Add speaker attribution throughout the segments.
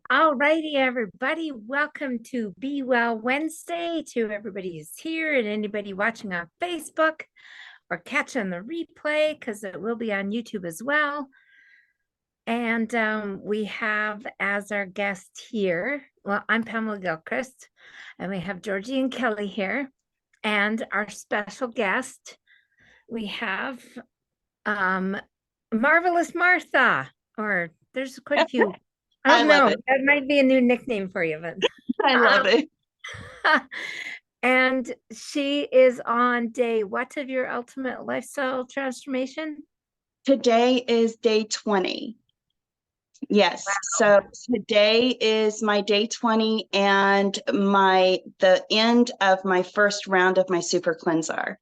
Speaker 1: All righty, everybody. Welcome to Be Well Wednesday to everybody who's here and anybody watching on Facebook or catching the replay because it will be on YouTube as well. And we have as our guest here, well, I'm Pamela Gilchrist, and we have Georgie and Kelley here. And our special guest, we have Marvelous Martha, or there's quite a few. I
Speaker 2: I
Speaker 1: don't
Speaker 2: love
Speaker 1: know.
Speaker 2: it.
Speaker 1: That might be a new nickname for you, but
Speaker 2: I love it.
Speaker 1: and she is on day what of your ultimate lifestyle transformation?
Speaker 2: Today is day 20. Yes. So today is my day 20 and the end of my first round of my super cleanser.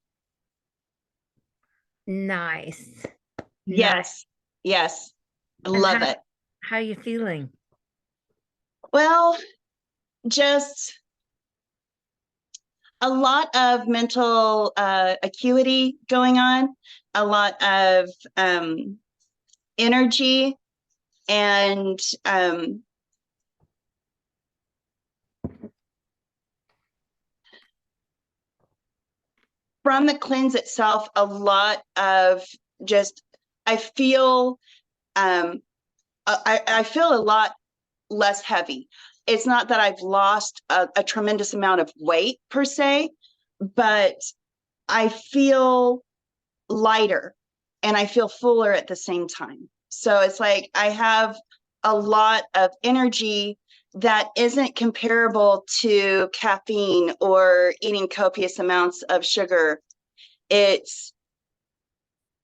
Speaker 1: Nice.
Speaker 2: Yes. Yes. I love it.
Speaker 1: How are you feeling?
Speaker 2: Well, just a lot of mental acuity going on, a lot of energy, and from the cleanse itself, a lot of just I feel I feel a lot less heavy. It's not that I've lost a tremendous amount of weight per se, but I feel lighter and I feel fuller at the same time. So it's like I have a lot of energy that isn't comparable to caffeine or eating copious amounts of sugar. It's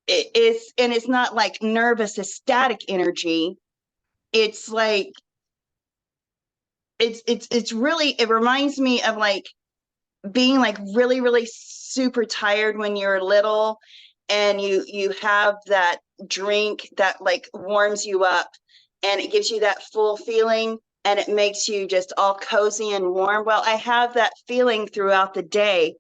Speaker 2: and it's not like nervous, ecstatic energy. It's like it's really, it reminds me of like being like really super tired when you're little and you have that drink that like warms you up and it gives you that full feeling and it makes you just all cozy and warm. Well, I have that feeling throughout the day,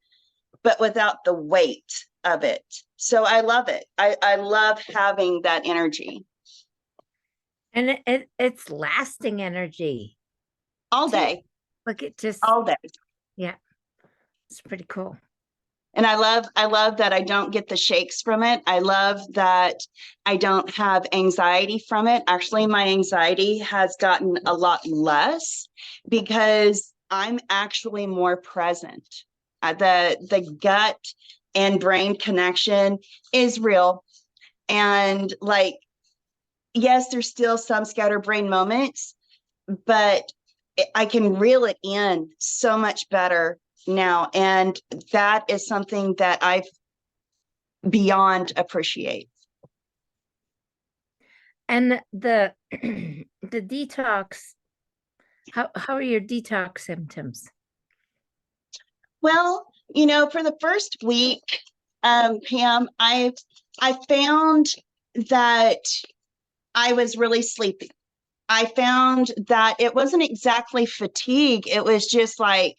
Speaker 2: but without the weight of it. So I love it. I love having that energy.
Speaker 1: And it's lasting energy
Speaker 2: All
Speaker 1: too.
Speaker 2: day.
Speaker 1: Look, it just,
Speaker 2: All day.
Speaker 1: yeah, it's pretty cool.
Speaker 2: And I love that I don't get the shakes from it. I love that I don't have anxiety from it. Actually, my anxiety has gotten a lot less because I'm actually more present. The gut and brain connection is real. And like, yes, there's still some scatterbrain moments, but I can reel it in so much better now. And that is something that I beyond appreciate.
Speaker 1: And the the detox, how are your detox symptoms?
Speaker 2: Well, for the first week, Pam, I found that I was really sleepy. I found that it wasn't exactly fatigue. It was just like,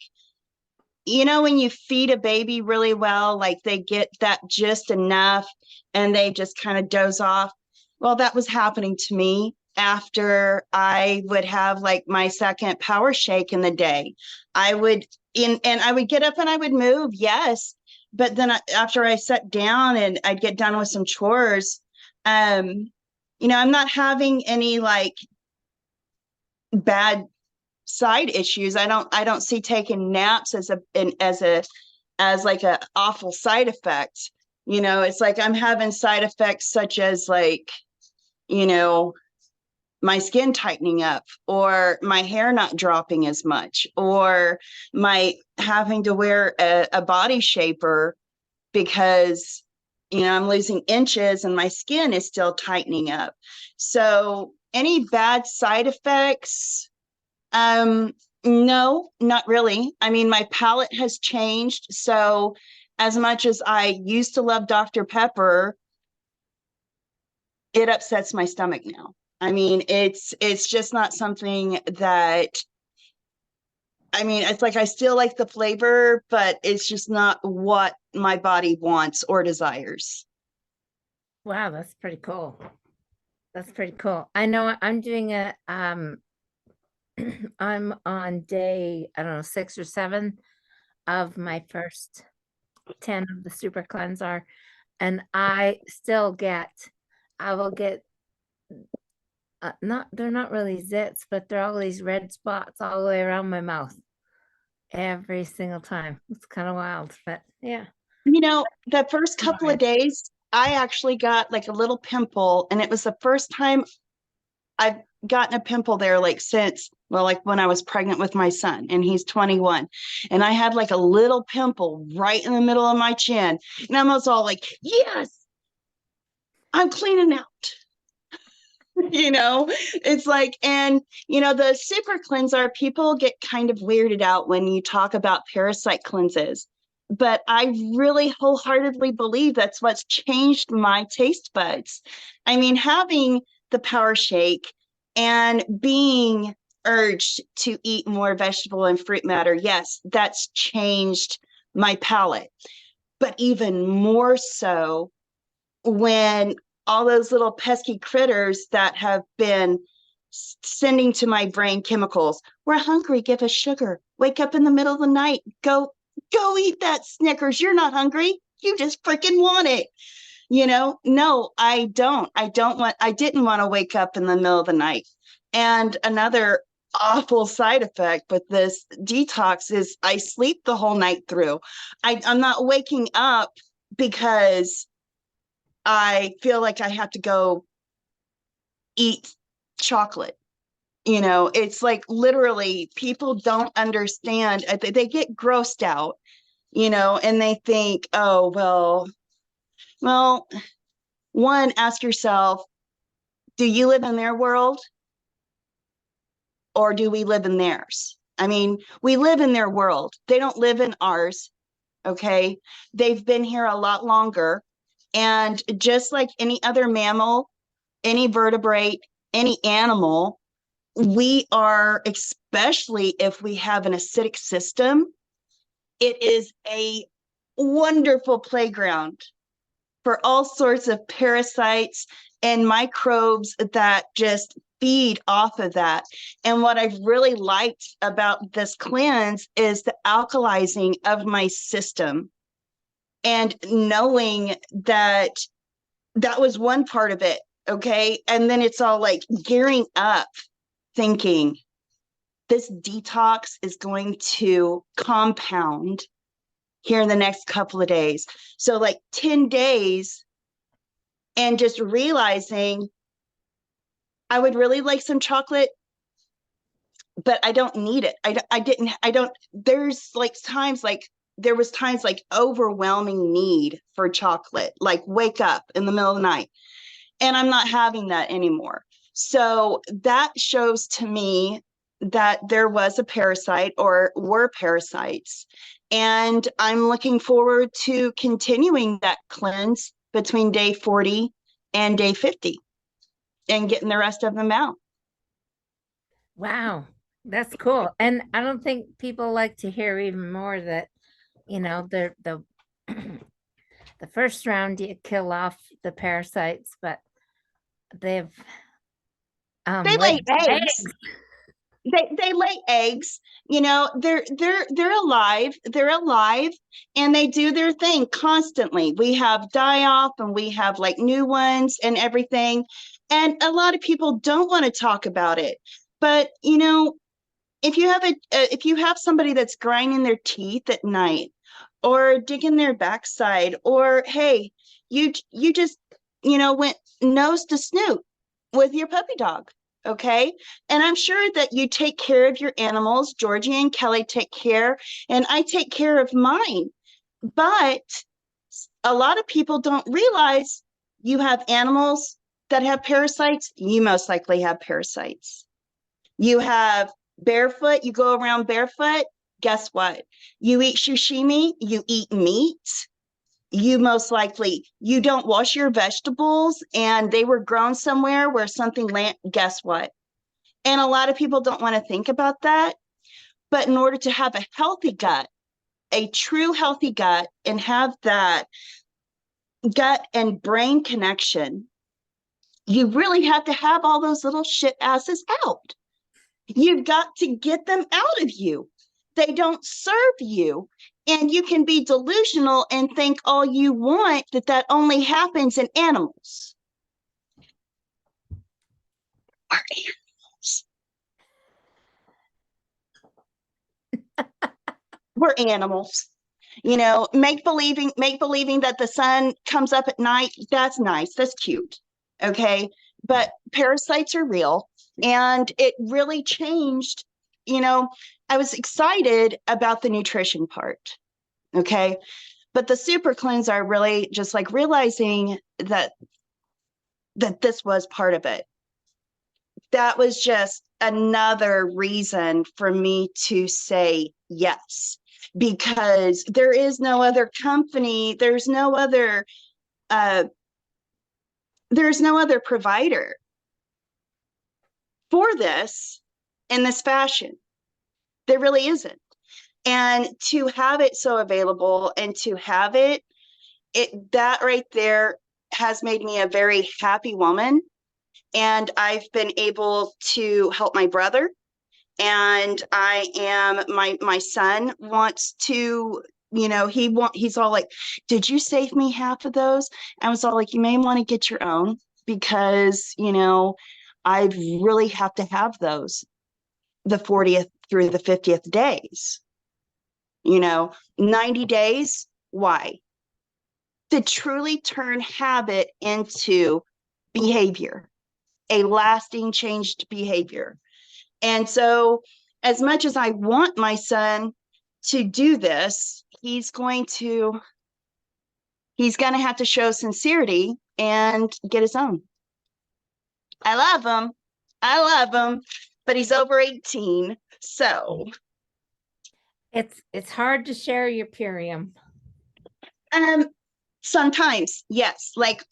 Speaker 2: when you feed a baby really well, like they get that just enough and they just kind of doze off. Well, that was happening to me after I would have like my second power shake in the day. I would and I would get up and I would move, yes. But then after I sat down and I'd get done with some chores, I'm not having any like bad side issues. I don't see taking naps as like a awful side effect. It's like I'm having side effects such as like, my skin tightening up or my hair not dropping as much or my having to wear a body shaper because I'm losing inches and my skin is still tightening up. So any bad side effects? No, not really. I mean, my palate has changed. So as much as I used to love Dr. Pepper, it upsets my stomach now. I mean, it's just not something that it's like I still like the flavor, but it's just not what my body wants or desires.
Speaker 1: Wow, that's pretty cool. That's pretty cool. I know I'm doing I'm on day, I don't know, 6 or 7 of my first 10 of the super cleanser. And I will get, they're not really zits, but they're all these red spots all the way around my mouth every single time. It's kind of wild, but yeah.
Speaker 2: The first couple of days, I actually got like a little pimple, and it was the first time I've gotten a pimple there like since, well, like when I was pregnant with my son, and he's 21. And I had like a little pimple right in the middle of my chin. And I was all like, yes, I'm cleaning out. It's like, and the super cleanser, people get kind of weirded out when you talk about parasite cleanses. But I really wholeheartedly believe that's what's changed my taste buds. I mean, having the power shake and being urged to eat more vegetable and fruit matter, yes, that's changed my palate. But even more so when all those little pesky critters that have been sending to my brain chemicals. We're hungry, give us sugar. Wake up in the middle of the night, go eat that Snickers. You're not hungry. You just freaking want it. No, I don't. I didn't want to wake up in the middle of the night. And another awful side effect with this detox is I sleep the whole night through. I'm not waking up because I feel like I have to go eat chocolate. It's like literally people don't understand. They get grossed out, and they think, oh, well, one, ask yourself, do you live in their world or do we live in theirs? I mean, we live in their world. They don't live in ours. Okay. They've been here a lot longer. And just like any other mammal, any vertebrate, any animal, we are, especially if we have an acidic system, it is a wonderful playground for all sorts of parasites and microbes that just feed off of that. And what I've really liked about this cleanse is the alkalizing of my system, and knowing that that was one part of it. Okay. And then it's all like gearing up, thinking this detox is going to compound here in the next couple of days. So like 10 days, and just realizing I would really like some chocolate, but I don't need it. There's like times like there was times like overwhelming need for chocolate, like wake up in the middle of the night. And I'm not having that anymore. So that shows to me that there was a parasite or were parasites. And I'm looking forward to continuing that cleanse between day 40 and day 50 and getting the rest of them out.
Speaker 1: Wow, that's cool. And I don't think people like to hear even more that, the the first round you kill off the parasites, but they've
Speaker 2: They lay
Speaker 1: laid
Speaker 2: eggs.
Speaker 1: eggs.
Speaker 2: They lay eggs. They're alive. They're alive, and they do their thing constantly. We have die off, and we have like new ones and everything. And a lot of people don't want to talk about it. But if you have somebody that's grinding their teeth at night or digging their backside, or hey, you just went nose to snoot with your puppy dog. Okay. And I'm sure that you take care of your animals. Georgie and Kelley take care, and I take care of mine. But a lot of people don't realize you have animals that have parasites. You most likely have parasites. You have barefoot, you go around barefoot. Guess what? You eat sashimi, you eat meat. You most likely, you don't wash your vegetables and they were grown somewhere where something guess what? And a lot of people don't want to think about that. But in order to have a healthy gut, a true healthy gut, and have that gut and brain connection, you really have to have all those little shit asses out. You've got to get them out of you. They don't serve you. And you can be delusional and think all you want that only happens in animals. Are animals. We're animals. You know, make believing that the sun comes up at night. That's nice. That's cute. Okay. But parasites are real. And it really changed. You know, I was excited about the nutrition part. Okay. But the super cleanse are really just like realizing that this was part of it. That was just another reason for me to say yes, because there is no other company, there's no other provider for this in this fashion. There really isn't. And to have it so available and to have it that right there has made me a very happy woman. And I've been able to help my brother. And my son wants to, you know, he's all like, did you save me half of those? I was all like, you may want to get your own, because, you know, I really have to have those the 40th through the 50th days. You know, 90 days. Why? To truly turn habit into behavior, a lasting changed behavior. And so, as much as I want my son to do this, he's going to have to show sincerity and get his own. I love him, but he's over 18. So
Speaker 1: it's hard to share your Purium.
Speaker 2: Sometimes, yes. Like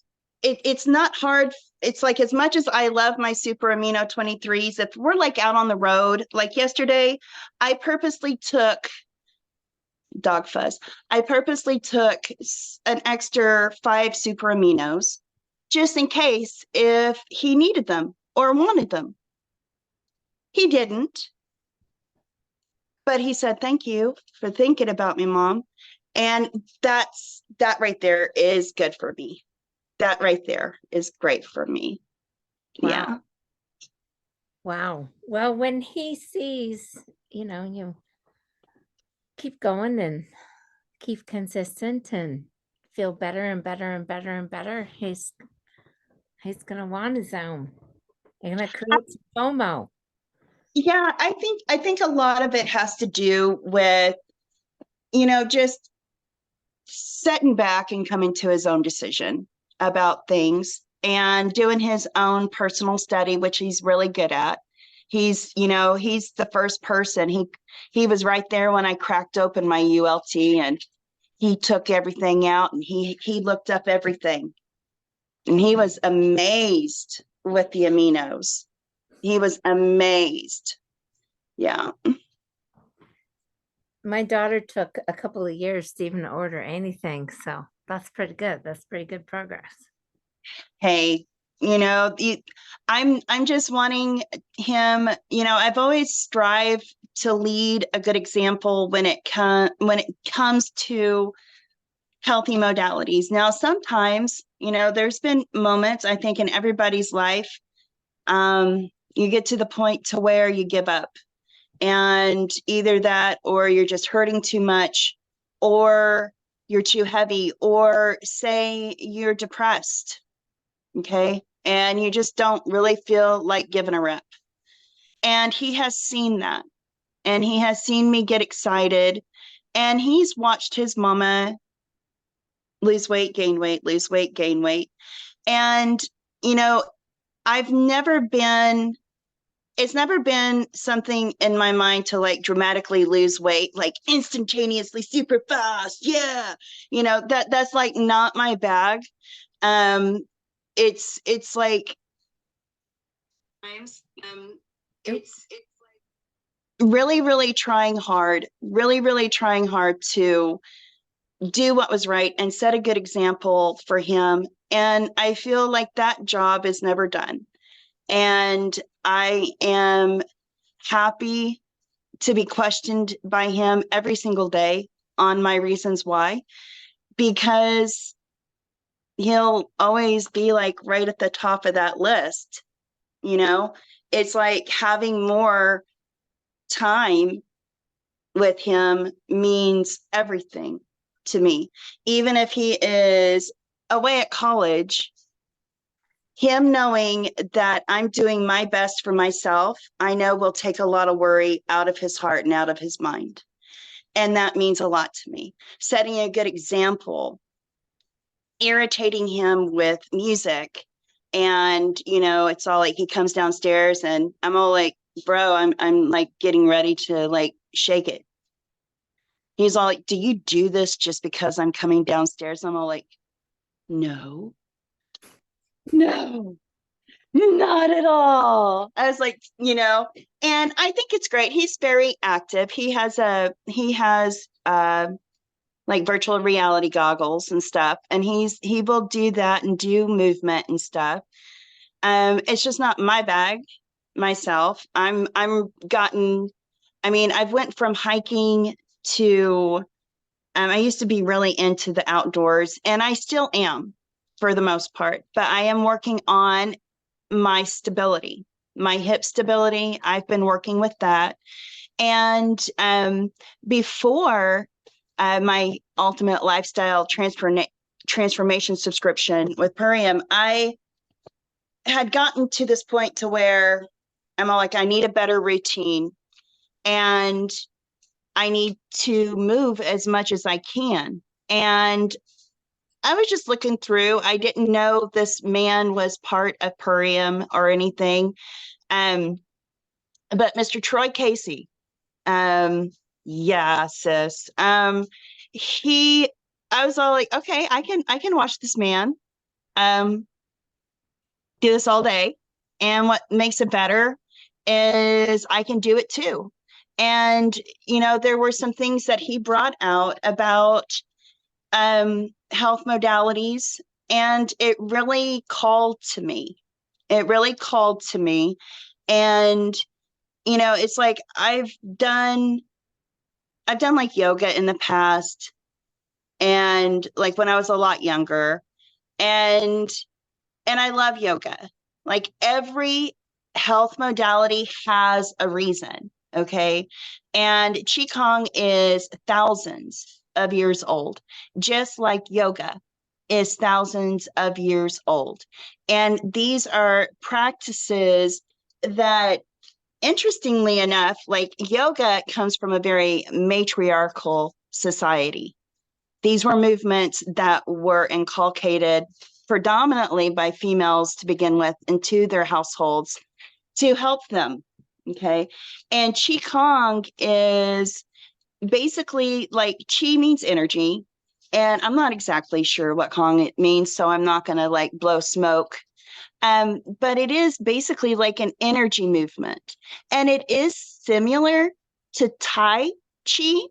Speaker 2: it's not hard. It's like, as much as I love my super amino 23s, if we're like out on the road, like yesterday, I purposely took dog fuzz. I purposely took an extra 5 super aminos just in case if he needed them or wanted them. He didn't, but he said, thank you for thinking about me, Mom. And that right there is good for me. That right there is great for me.
Speaker 1: Wow.
Speaker 2: Yeah.
Speaker 1: Wow. Well, when he sees, you know, you keep going and keep consistent and feel better and better and better and better, he's gonna want his own. You're gonna create some FOMO.
Speaker 2: Yeah, I think a lot of it has to do with, you know, just setting back and coming to his own decision about things and doing his own personal study, which he's really good at. He's, you know, he's the first person. He was right there when I cracked open my ULT, and he took everything out and he looked up everything. And he was amazed with the aminos. He was amazed. Yeah.
Speaker 1: My daughter took a couple of years to even order anything, so that's pretty good. That's pretty good progress.
Speaker 2: Hey, you know, I'm just wanting him, you know, I've always strived to lead a good example when it comes to healthy modalities. Now, sometimes, you know, there's been moments, I think, in everybody's life, you get to the point to where you give up, and either that, or you're just hurting too much, or you're too heavy, or say you're depressed. Okay. And you just don't really feel like giving a rep. And he has seen that. And he has seen me get excited. And he's watched his mama lose weight, gain weight, lose weight, gain weight. And, you know, it's never been something in my mind to like dramatically lose weight, like instantaneously, super fast. Yeah. You know, that's like not my bag. It's like it's like really trying hard, really trying hard to do what was right and set a good example for him. And I feel like that job is never done. And I am happy to be questioned by him every single day on my reasons why, because he'll always be like right at the top of that list. You know, it's like having more time with him means everything to me. Even if he is away at college, him knowing that I'm doing my best for myself, I know will take a lot of worry out of his heart and out of his mind. And that means a lot to me. Setting a good example, irritating him with music. And, you know, it's all like he comes downstairs and I'm all like, bro, I'm like getting ready to like shake it. He's all like, do you do this just because I'm coming downstairs? I'm all like, no, no, not at all. I was like, you know, and I think it's great. He's very active. He has like virtual reality goggles and stuff, and he will do that and do movement and stuff. It's just not my bag myself. I've went from hiking to I used to be really into the outdoors, and I still am for the most part, but I am working on my stability, my hip stability. I've been working with that. And before my ultimate lifestyle transformation subscription with Purium, I had gotten to this point to where I'm all like, I need a better routine and I need to move as much as I can. And I was just looking through. I didn't know this man was part of Purium or anything. But Mr. Troy Casey, yeah, sis. I was all like, okay, I can watch this man do this all day. And what makes it better is I can do it too. And, you know, there were some things that he brought out about health modalities, and it really called to me. It really called to me. And, you know, it's like I've done like yoga in the past, and like when I was a lot younger, and I love yoga. Like every health modality has a reason, okay? And qigong is thousands of years old, just like yoga is thousands of years old. And these are practices that, interestingly enough, like yoga comes from a very matriarchal society. These were movements that were inculcated predominantly by females to begin with into their households to help them. Okay. And qigong is basically like qi means energy. And I'm not exactly sure what kong it means, so I'm not going to like blow smoke. But it is basically like an energy movement. And it is similar to Tai Chi,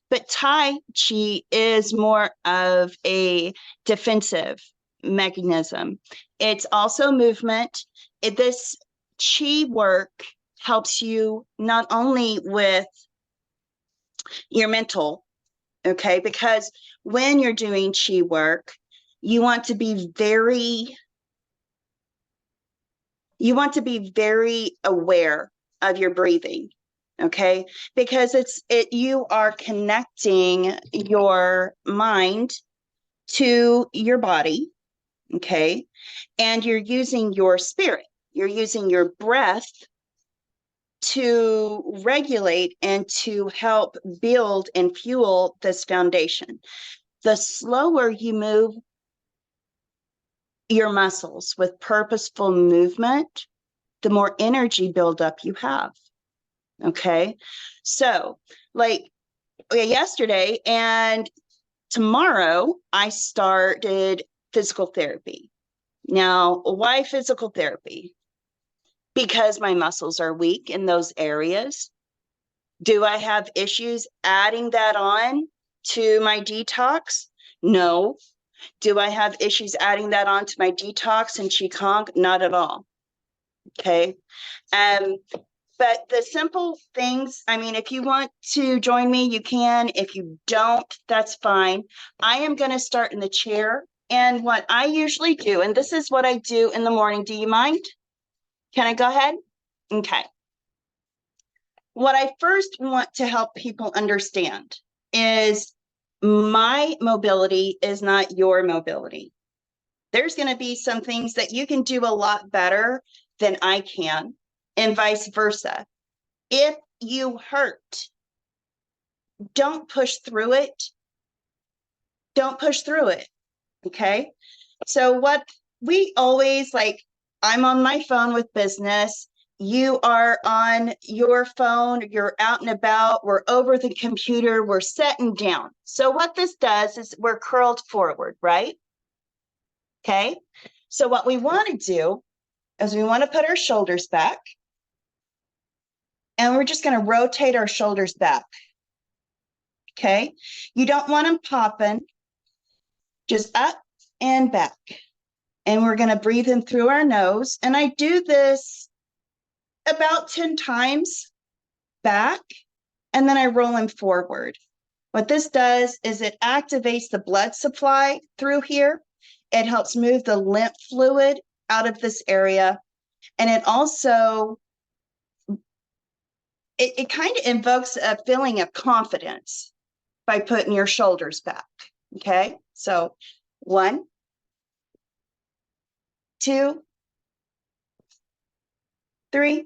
Speaker 2: but Tai Chi is more of a defensive mechanism. It's also movement. This Chi work helps you not only with your mental, okay, because when you're doing Chi work, you want to be very aware of your breathing, okay, because you are connecting your mind to your body, okay, and you're using your spirit, you're using your breath to regulate and to help build and fuel this foundation. The slower you move your muscles with purposeful movement, the more energy buildup you have. Okay. So like yesterday and tomorrow, I started physical therapy. Now, why physical therapy? Because my muscles are weak in those areas. Do I have issues adding that on to my detox? No. Do I have issues adding that on to my detox and qigong? Not at all. Okay. But the simple things, I mean, if you want to join me, you can. If you don't, that's fine. I am going to start in the chair. And what I usually do, and this is what I do in the morning. Do you mind? Can I go ahead? Okay. What I first want to help people understand is my mobility is not your mobility. There's going to be some things that you can do a lot better than I can, and vice versa. If you hurt, don't push through it. Don't push through it. Okay. So what we always like, I'm on my phone with business. You are on your phone, you're out and about, we're over the computer, we're sitting down. So what this does is we're curled forward, right? Okay. So what we want to do is we want to put our shoulders back, and we're just going to rotate our shoulders back. Okay. You don't want them popping, just up and back. And we're going to breathe in through our nose. And I do this about 10 times back, and then I roll them forward. What this does is it activates the blood supply through here. It helps move the lymph fluid out of this area. And it also, it kind of invokes a feeling of confidence by putting your shoulders back. Okay. So 1, 2, 3.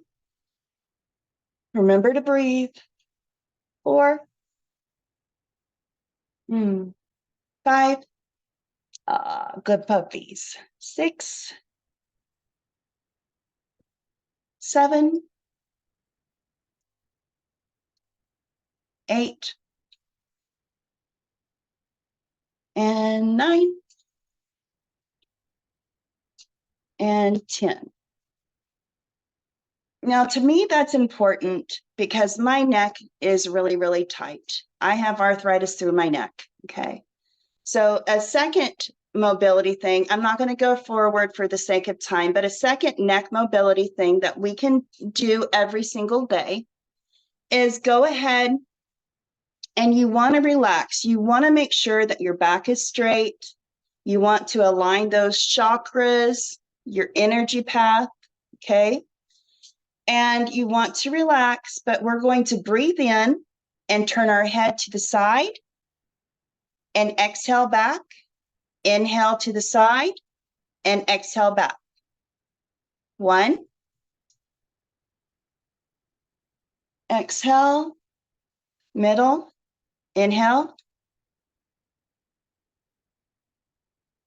Speaker 2: Remember to breathe. 4, 5. Good puppies. 6, 7, 8, and 9, and 10. Now, to me, that's important because my neck is really, really tight. I have arthritis through my neck. Okay. So a second mobility thing, I'm not going to go forward for the sake of time, but a second neck mobility thing that we can do every single day is go ahead and you want to relax. You want to make sure that your back is straight. You want to align those chakras, your energy path. Okay. And you want to relax, but we're going to breathe in and turn our head to the side and exhale back. Inhale to the side and exhale back. 1. Exhale, middle, inhale.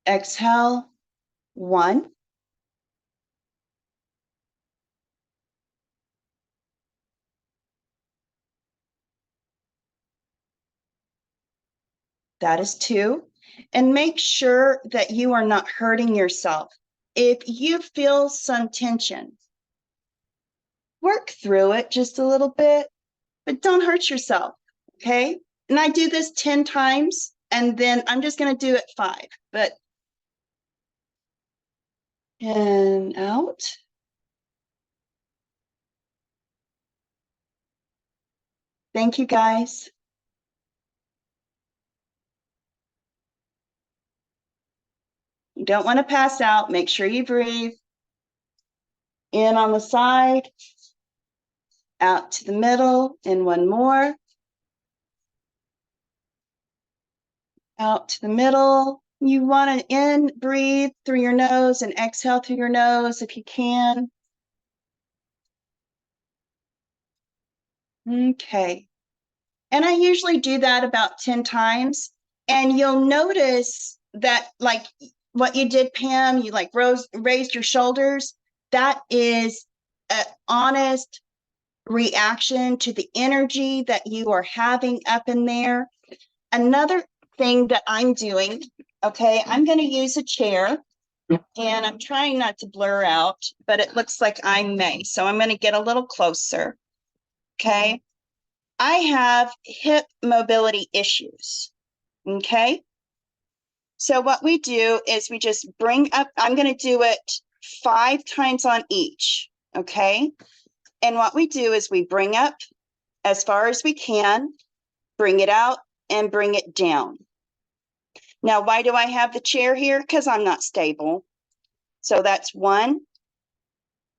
Speaker 2: Exhale, 1. That is 2. And make sure that you are not hurting yourself. If you feel some tension, work through it just a little bit, but don't hurt yourself, okay? And I do this 10 times, and then I'm just going to do it 5. But and out. Thank you, guys. You don't want to pass out. Make sure you breathe. In on the side, out to the middle, and 1 more. Out to the middle. You want to in, breathe through your nose and exhale through your nose if you can. Okay. And I usually do that about 10 times. And you'll notice that, like what you did, Pam, you like raised your shoulders. That is an honest reaction to the energy that you are having up in there. Another thing that I'm doing, okay, I'm going to use a chair, and I'm trying not to blur out, but it looks like I may. So I'm going to get a little closer. Okay. I have hip mobility issues. Okay. So what we do is we just bring up, I'm going to do it 5 times on each. Okay. And what we do is we bring up as far as we can, bring it out, and bring it down. Now, why do I have the chair here? Because I'm not stable. So that's 1,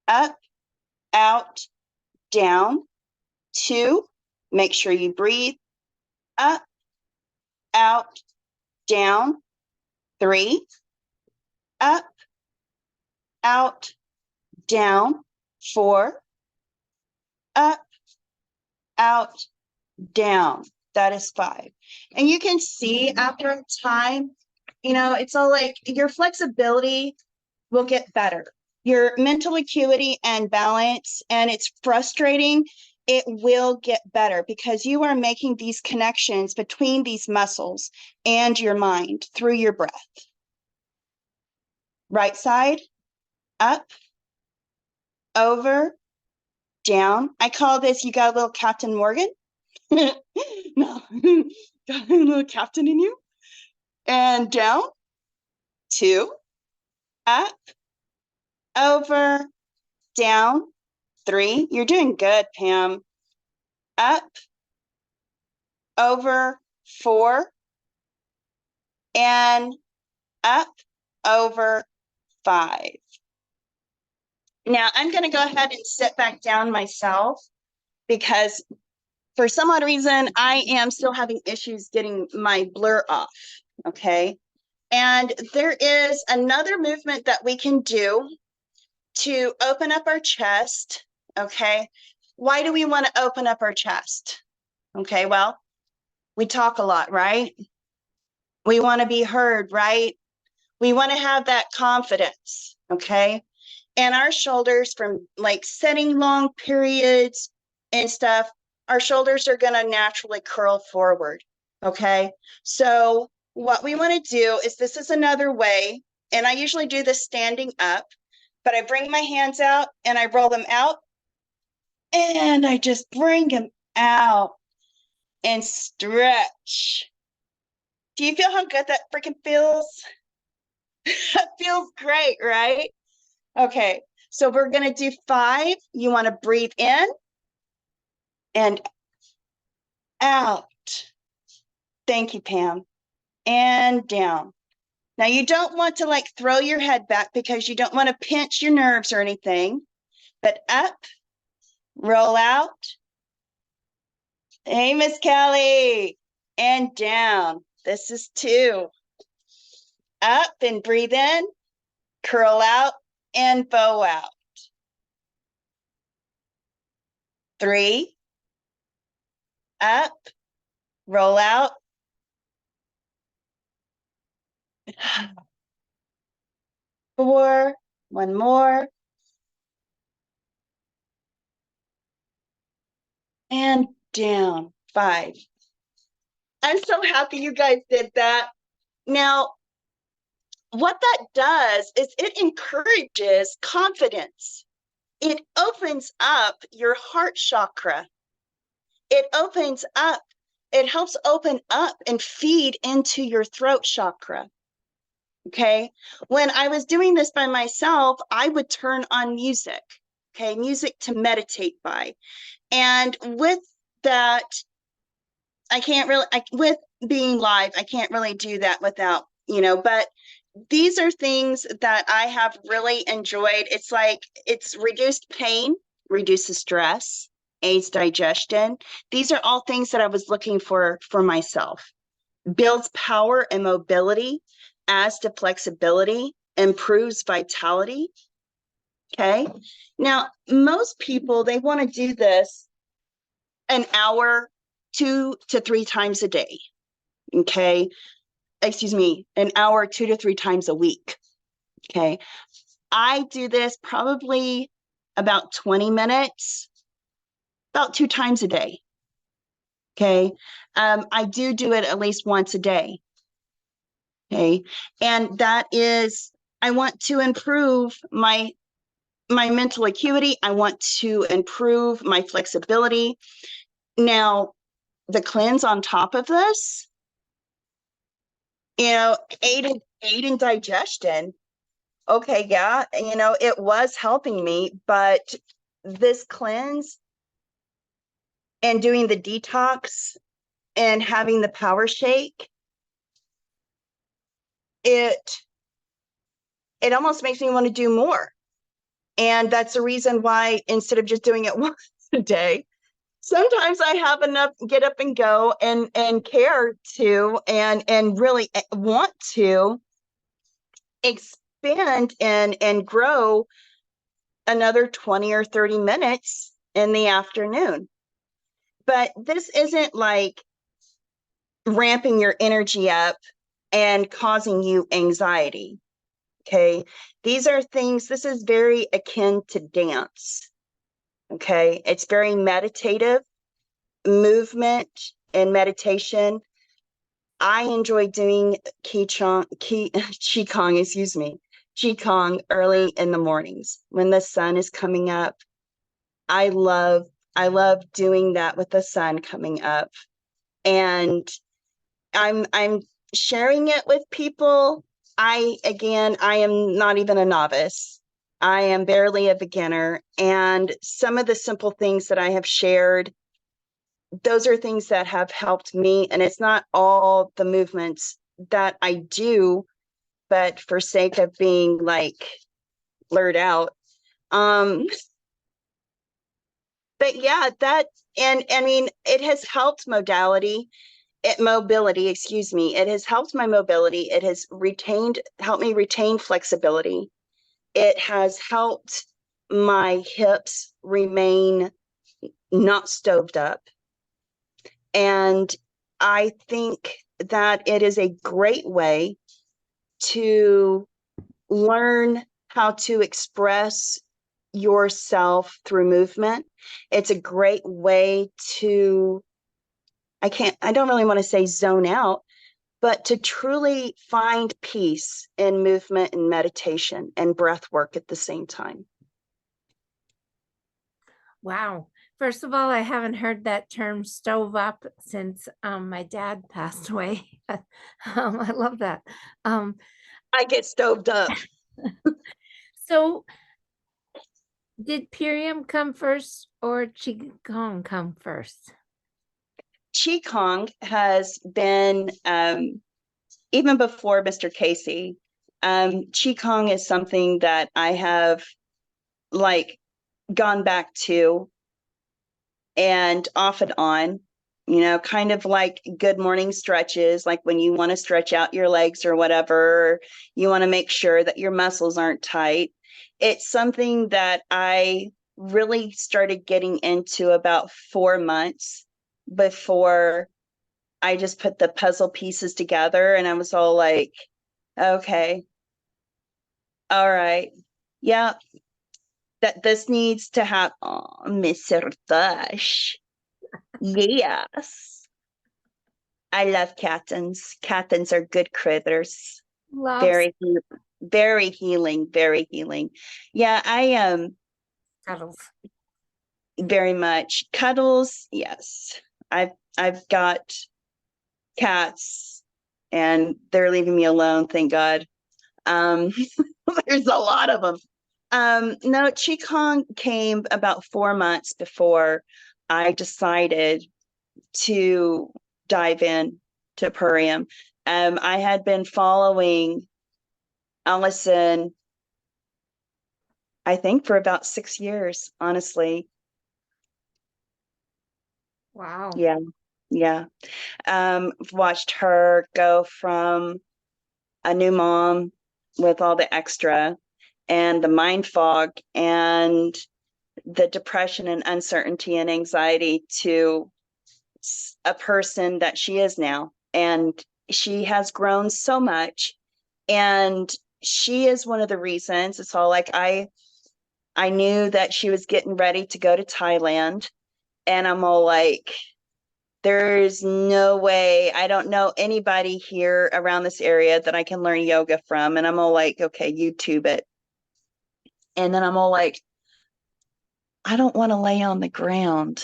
Speaker 2: up, out, down. 2, make sure you breathe, up, out, down. 3, up, out, down. 4, up, out, down. That is 5. And you can see after a time, it's all like your flexibility will get better. Your mental acuity and balance, and it's frustrating, it will get better because you are making these connections between these muscles and your mind through your breath. Right side, up, over, down. I call this, you got a little Captain Morgan. No, got a little captain in you. And down, 2, up, over, down. 3, you're doing good, Pam. Up, over, 4, and up, over, 5. Now I'm going to go ahead and sit back down myself because for some odd reason, I am still having issues getting my blur off, okay? And there is another movement that we can do to open up our chest, okay? Why do we want to open up our chest? Okay, well, we talk a lot, right? We want to be heard, right? We want to have that confidence, okay? And our shoulders, from like sitting long periods and stuff, our shoulders are going to naturally curl forward, okay? So what we want to do is, this is another way, and I usually do this standing up, but I bring my hands out and I roll them out, and I just bring them out and stretch. Do you feel how good that freaking feels? It feels great, right? Okay, so we're going to do 5. You want to breathe in and out. Thank you, Pam. And down. Now, you don't want to like throw your head back because you don't want to pinch your nerves or anything, but up, roll out. Hey, Miss Kelley. And down. This is 2. Up and breathe in, curl out, and bow out. 3, up, roll out. 4, one more. And down. 5. I'm so happy you guys did that. Now, what that does is it encourages confidence. It opens up your heart chakra. It opens up, it helps open up and feed into your throat chakra. Okay. When I was doing this by myself, I would turn on music, okay, music to meditate by. And with that, with being live, I can't really do that without, but these are things that I have really enjoyed. It's like, it's reduced pain, reduces stress, aids digestion. These are all things that I was looking for myself. Builds power and mobility, adds to flexibility, improves vitality. Okay. Now, most people, they want to do this an hour, 2 to 3 times a day. Okay. Excuse me, an hour, 2 to 3 times a week. Okay. I do this probably about 20 minutes, about 2 times a day. Okay. I do it at least once a day. Okay. And that is, I want to improve my mental acuity. I want to improve my flexibility. Now, the cleanse on top of this, aid in digestion. Okay, yeah, it was helping me, but this cleanse and doing the detox and having the power shake, it almost makes me want to do more. And that's the reason why, instead of just doing it once a day, sometimes I have enough get up and go and care to and really want to expand and grow another 20 or 30 minutes in the afternoon. But this isn't like ramping your energy up and causing you anxiety. Okay. These are things, this is very akin to dance. Okay. It's very meditative movement and meditation. I enjoy doing qigong, qigong early in the mornings when the sun is coming up. I love doing that with the sun coming up. And I'm sharing it with people. I am not even a novice. I am barely a beginner. And some of the simple things that I have shared, those are things that have helped me. And it's not all the movements that I do, but for sake of being like blurred out. But yeah, that, and I mean, it has helped mobility, excuse me. It has helped my mobility. It has helped me retain flexibility. It has helped my hips remain not stoved up. And I think that it is a great way to learn how to express yourself through movement. It's a great way to, I don't really want to say zone out, but to truly find peace in movement and meditation and breath work at the same time.
Speaker 1: Wow. First of all, I haven't heard that term stove up since my dad passed away. I love that.
Speaker 2: I get stoved up.
Speaker 1: So did Purium come first or qigong come first?
Speaker 2: Qigong has been, even before Mr. Casey, Qigong is something that I have like gone back to and off and on, kind of like good morning stretches, like when you want to stretch out your legs or whatever, you want to make sure that your muscles aren't tight. It's something that I really started getting into about 4 months before I just put the puzzle pieces together, and I was all like, okay, all right, yeah, that this needs to happen. Oh, Mr. Dash. Yes. I love kattens. Kattens are good critters.
Speaker 1: Loves
Speaker 2: Very, very healing, very healing. Yeah, I
Speaker 1: cuddles.
Speaker 2: very much cuddles. Yes. I've got cats and they're leaving me alone, thank God. There's a lot of them. No, Qigong came about 4 months before I decided to dive in to Purium. I had been following Allison, I think, for about 6 years, honestly.
Speaker 1: Wow.
Speaker 2: Yeah. Yeah. Watched her go from a new mom with all the extra and the mind fog and the depression and uncertainty and anxiety to a person that she is now. And she has grown so much. And she is one of the reasons. It's all like I knew that she was getting ready to go to Thailand. And I'm all like, there's no way. I don't know anybody here around this area that I can learn yoga from. And I'm all like, okay, YouTube it. And then I'm all like, I don't want to lay on the ground.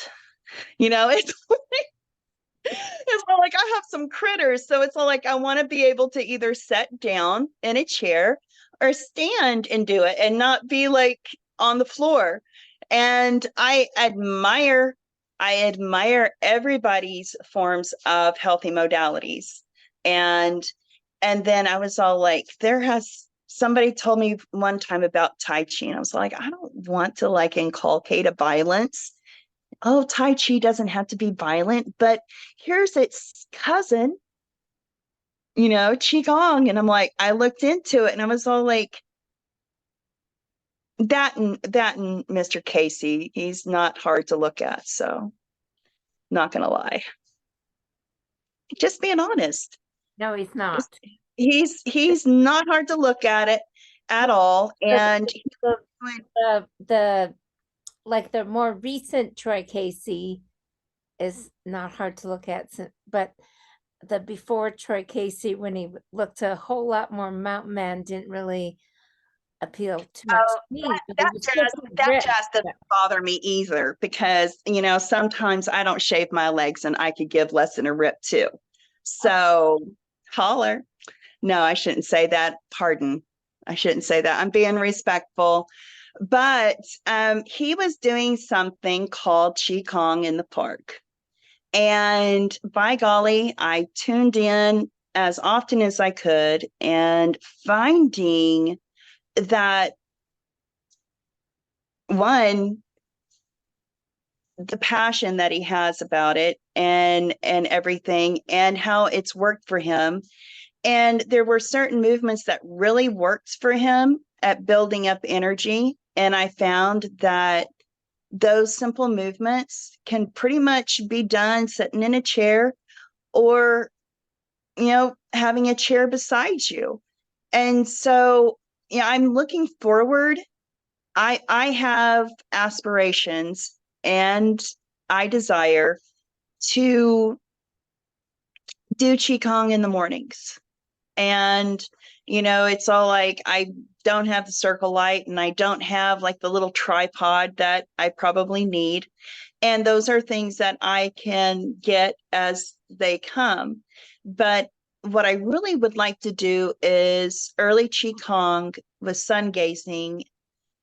Speaker 2: It's all like I have some critters. So it's all like I want to be able to either sit down in a chair or stand and do it and not be like on the floor. And I admire everybody's forms of healthy modalities. And then I was all like, somebody told me one time about Tai Chi, and I was like, I don't want to like inculcate a violence. Oh, Tai Chi doesn't have to be violent, but here's its cousin, qigong. And I'm like, I looked into it and I was all like, that and Mr. Casey, he's not hard to look at. So not gonna lie. Just being honest.
Speaker 1: No, he's not.
Speaker 2: He's not hard to look at it at all. And
Speaker 1: The, the like the more recent Troy Casey is not hard to look at, but the before Troy Casey, when he looked a whole lot more mountain man, didn't really appeal too much to me.
Speaker 2: That jazz doesn't bother me either, because sometimes I don't shave my legs and I could give less than a rip too. So holler. No, I shouldn't say that. Pardon. I shouldn't say that. I'm being respectful. But he was doing something called qigong in the park. And by golly, I tuned in as often as I could, and finding that, one, the passion that he has about it and everything, and how it's worked for him. And there were certain movements that really worked for him at building up energy. And I found that those simple movements can pretty much be done sitting in a chair, or, having a chair beside you. And so, I'm looking forward. I have aspirations, and I desire to do qigong in the mornings. And it's all like, I don't have the circle light, and I don't have like the little tripod that I probably need. And those are things that I can get as they come. But what I really would like to do is early qigong with sun gazing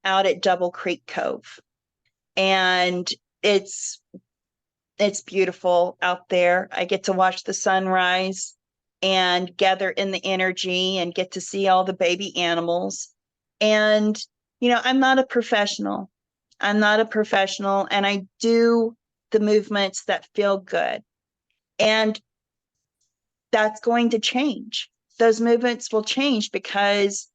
Speaker 2: out at Double Creek Cove. And it's beautiful out there. I get to watch the sunrise and gather in the energy and get to see all the baby animals. And, I'm not a professional. And I do the movements that feel good. And that's going to change. Those movements will change because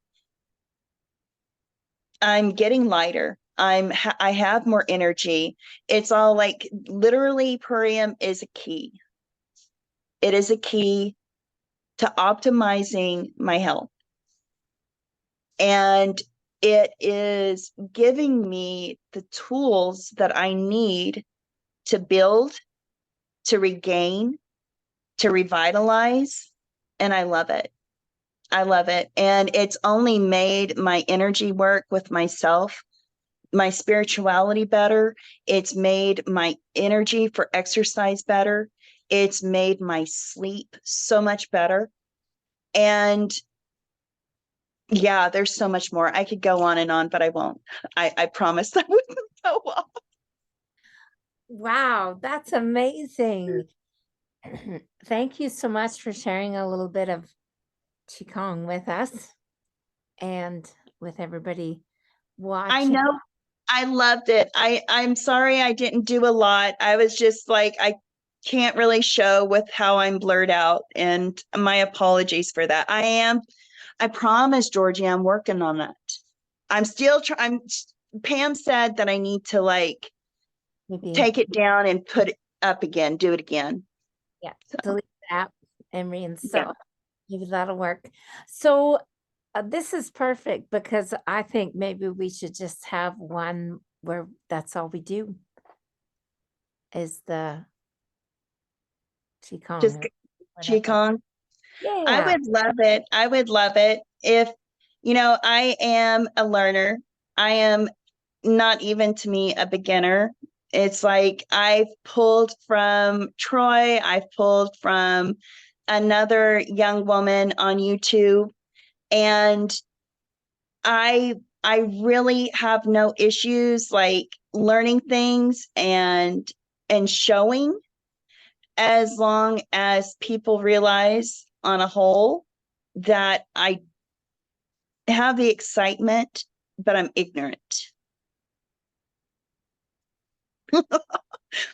Speaker 2: I'm getting lighter. I have more energy. It's all like, literally, Purium is a key. It is a key to optimizing my health. And it is giving me the tools that I need to build, to regain, to revitalize. And I love it. I love it. And it's only made my energy work with myself, my spirituality better. It's made my energy for exercise better. It's made my sleep so much better. And yeah, there's so much more. I could go on and on, but I won't. I promise I wouldn't go on.
Speaker 1: Wow, that's amazing. Thank you so much for sharing a little bit of qigong with us and with everybody watching.
Speaker 2: I know. I loved it. I'm sorry I didn't do a lot. I was just like, I can't really show with how I'm blurred out, and my apologies for that. I promise, Georgie, I'm working on that. I'm still trying. Pam said that I need to like take it down and put it up again, do it again.
Speaker 1: Yeah, so delete the app and reinstall. Maybe that'll work. So this is perfect, because I think maybe we should just have one where that's all we do is the qigong.
Speaker 2: Just qigong.
Speaker 1: Yeah.
Speaker 2: I would love it. I would love it if, I am a learner. I am not even, to me, a beginner. It's like I've pulled from Troy. I've pulled from another young woman on YouTube. And I I really have no issues like learning things and showing, as long as people realize on a whole that I have the excitement, but I'm ignorant.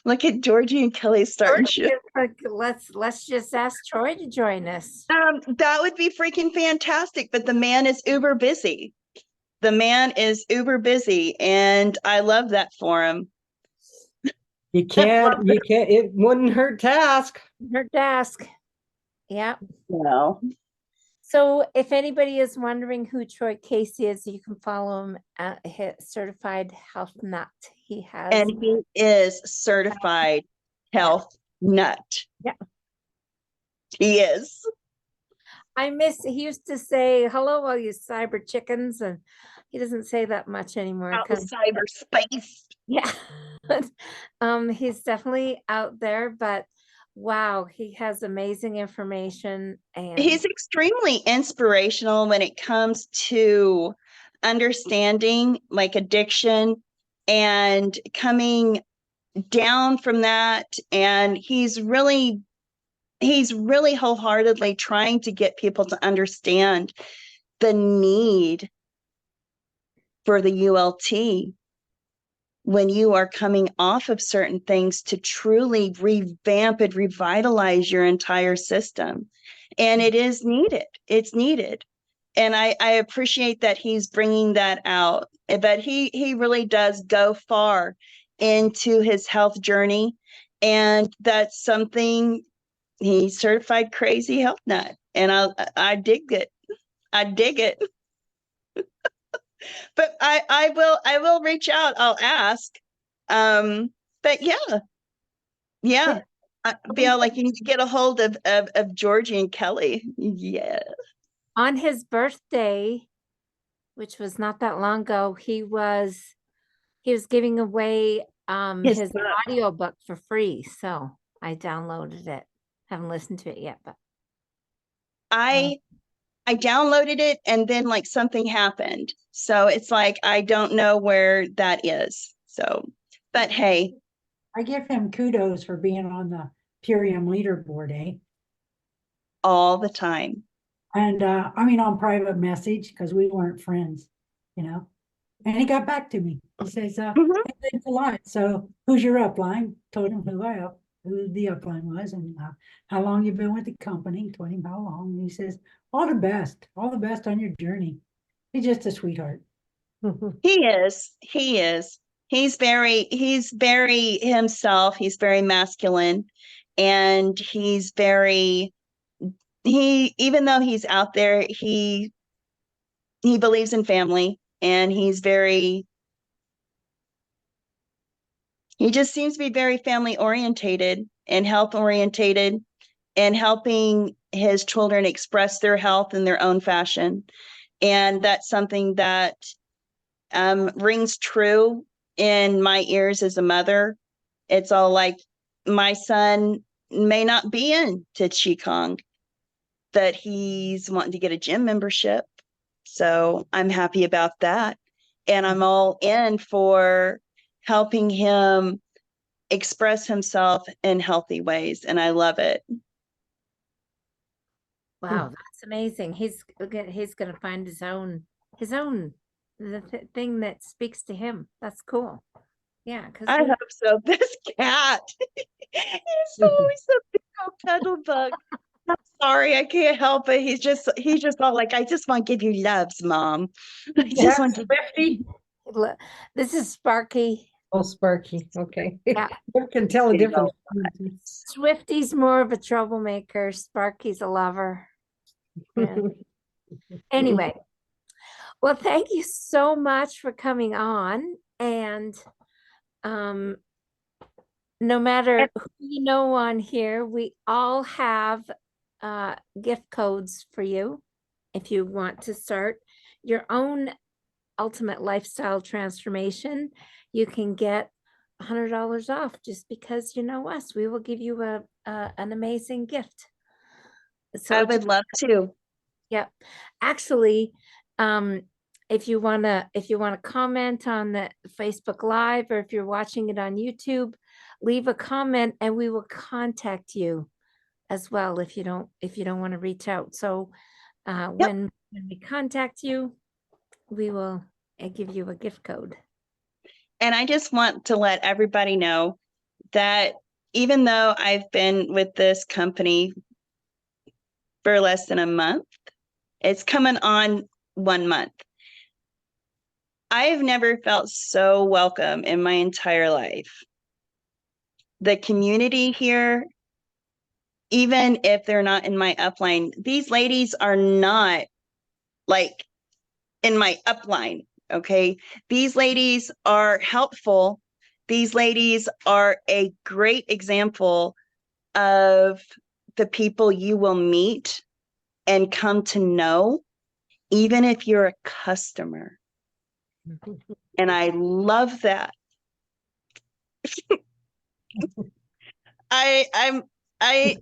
Speaker 2: Look at Georgie and Kelley starting shit.
Speaker 1: Let's just ask Troy to join us.
Speaker 2: That would be freaking fantastic, but the man is uber busy. The man is uber busy, and I love that for him.
Speaker 3: You can't, it wouldn't hurt to ask.
Speaker 1: Her desk. Yeah.
Speaker 2: No.
Speaker 1: So if anybody is wondering who Troy Casey is, you can follow him at his certified health nut. He has,
Speaker 2: And he is certified health nut.
Speaker 1: Yeah.
Speaker 2: He is.
Speaker 1: he used to say, hello, all you cyber chickens. And he doesn't say that much anymore.
Speaker 2: Out in cyberspace.
Speaker 1: Yeah. He's definitely out there, but wow, he has amazing information. And
Speaker 2: He's extremely inspirational when it comes to understanding like addiction and coming down from that. And he's really wholeheartedly trying to get people to understand the need for the ULT when you are coming off of certain things, to truly revamp and revitalize your entire system. And it is needed. It's needed. And I appreciate that he's bringing that out, but he really does go far into his health journey. And that's something, he's certified crazy health nut. And I dig it. I dig it. But I will reach out. I'll ask. But yeah. I feel like you need to get a hold of Georgie and Kelley. Yeah.
Speaker 1: on his birthday, which was not that long ago, he was giving away his
Speaker 2: book.
Speaker 1: audio book for free. So I downloaded it. Haven't listened to it yet, but
Speaker 2: I downloaded it and then like something happened. So it's like I don't know where that is. So, but hey,
Speaker 4: I give him kudos for being on the Purium leaderboard, eh?
Speaker 2: all the time.
Speaker 4: And I mean on private message, because we weren't friends, you know. And he got back to me. He says,
Speaker 2: Mhm.
Speaker 4: "Hey, thanks a lot. So who's your upline?" Told him who the upline was, and how long you've been with the company. Told him how long. And he says, all the best on your journey. He's just a sweetheart.
Speaker 2: He is. He's very himself. He's very masculine, and he's very, even though he's out there, he believes in family, and he just seems to be very family orientated and health orientated, and helping his children express their health in their own fashion. And that's something that rings true in my ears as a mother. It's all like, my son may not be into qigong, but he's wanting to get a gym membership. So I'm happy about that. And I'm all in for helping him express himself in healthy ways. And I love it.
Speaker 1: wow, that's amazing. He's gonna find his own thing that speaks to him. That's cool. Yeah, because
Speaker 2: I hope so. This cat, he's always a big old cuddle bug. I'm sorry, I can't help it. He's just all like, I just want to give you loves, Mom. I just want to.
Speaker 3: Swifty.
Speaker 1: this is Sparky.
Speaker 3: Oh, Sparky. Okay.
Speaker 1: Yeah.
Speaker 3: You can tell a difference.
Speaker 1: Swifty's more of a troublemaker. Sparky's a lover. Yeah. Anyway, well, thank you so much for coming on. And no matter who you know on here, we all have gift codes for you if you want to start your own ultimate lifestyle transformation. You can get $100 off just because you know us. We will give you an amazing gift. So
Speaker 2: I would love to.
Speaker 1: yeah, actually, if you wanna comment on the Facebook Live, or if you're watching it on YouTube, leave a comment and we will contact you as well if you don't want to reach out. So when we contact you, we will give you a gift code.
Speaker 2: And I just want to let everybody know that even though I've been with this company for less than a month, it's coming on 1 month. I've never felt so welcome in my entire life. The community here, even if they're not in my upline, these ladies are not like in my upline. Okay. These ladies are helpful. These ladies are a great example of the people you will meet and come to know, even if you're a customer. And I love that. I